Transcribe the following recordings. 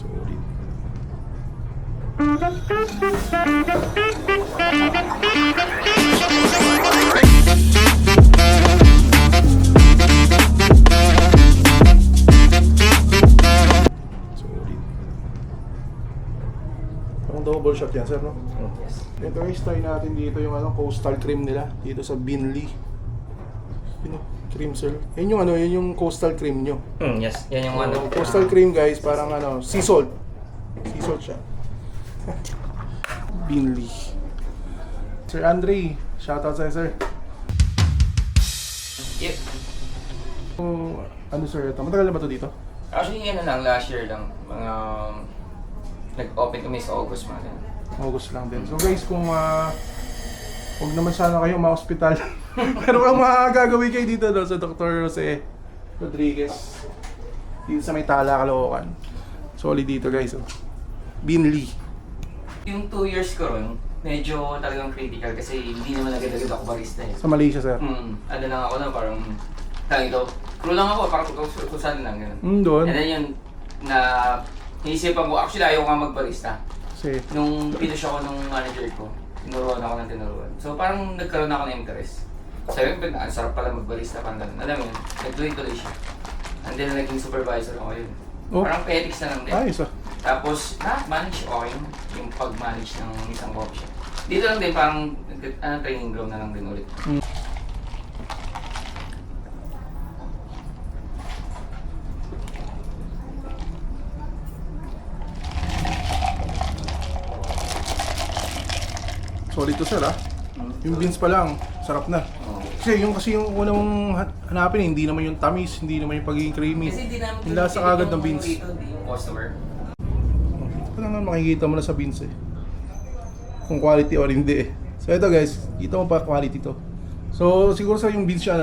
Solid. Solid. Ang double shot yan, sir, no? Yes. Ito guys, try natin dito yung coastal cream nila dito sa Binley. Yun, cream sir. Yun yung yun yung coastal cream nyo. Yes. Yan yung So, coastal cream guys, parang sea salt. Sea salt siya. Binley. Sir Andre, shoutout sa'yo sir. Yep. So, sir, ito? Matagal na ba ito dito? Actually, yan na lang. Last year lang. Mga... nag-open kami sa August mga ganun. August lang din. So guys, kung huwag naman sana kayo ma-hospital. Pero kung magagawin kayo dito sa Dr. Jose Rodriguez dito sa may Tala, Caloocan. Solid dito guys. Binley. Yung 2 years ko ron, medyo talagang critical kasi hindi naman agad-agad ako barista eh. Sa Malaysia sir. Ano lang ako na parang... Tawag ito, crew lang ako, parang kusan lang ganun. Doon. And then yun, na... Naisipan ko, actually ayaw nga magbarista. Kasi, Nung pinush ako nung manager ko, tinuruan ako ng tinuruan. So parang nagkaroon ako ng interest. Sabi ko, ang sarap pala magbarista, parang ganun. Alam mo yun, nagtuloy-tuloy siya. And then naging supervisor ako yun. Oh. Parang petics na lang din. ayos Tapos, manage okay yung pag-manage ng isang coffee shop. Dito lang din, parang training ground na lang din ulit. Solid to sir Yung beans pa lang, sarap na. Oo. Kasi yung unang hanapin, hindi naman yung tamis, hindi naman yung pagiging creamy. Kasi hindi namin Yung lasa agad ng beans. Dito, hindi yung customer. Ito naman makikita mo na sa beans kung quality or hindi So ito guys, kita mo pa quality to. So siguro sa yung beans siya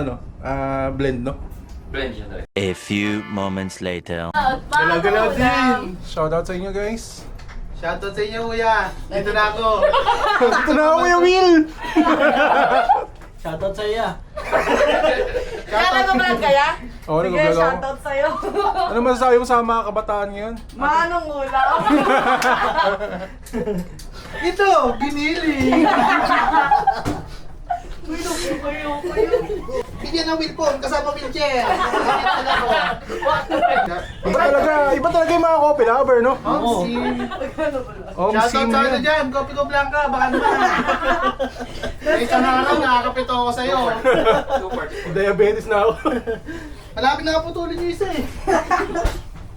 blend no? Blend siya talaga. A few moments later. Galaw-galaw din! Shoutout sa inyo guys! Shoutout sa inyo, kuya. Dito na ako. Ito na ako yung Will! Shoutout sa iya. Kaya nag-vlog kaya? Oo, Sige, nag-vlog ako. shoutout sa'yo. Ano masasabi mo sa mga kabataan ngayon? Manong ulam. Ito, binili. Uy, kayo. Bigyan ng wheelphone, kasama wheelchair. Iba talaga yung mga coffee lover, no? Omsim. Om Shoutout sim sa ano yan. dyan, Kopi Ko Blanca, baka naman. Isang araw, nakakapito ako sa'yo. Diabetes na ako. Malapit na kaputulin yung isa eh.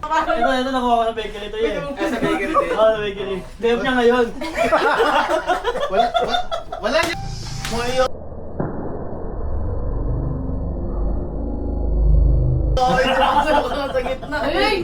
Ito, nakuha ko sa bakery ito yun. Sa bakery din. Oo, sa bakery. Left niya ngayon. Wala niya. Sa gitna. Hey!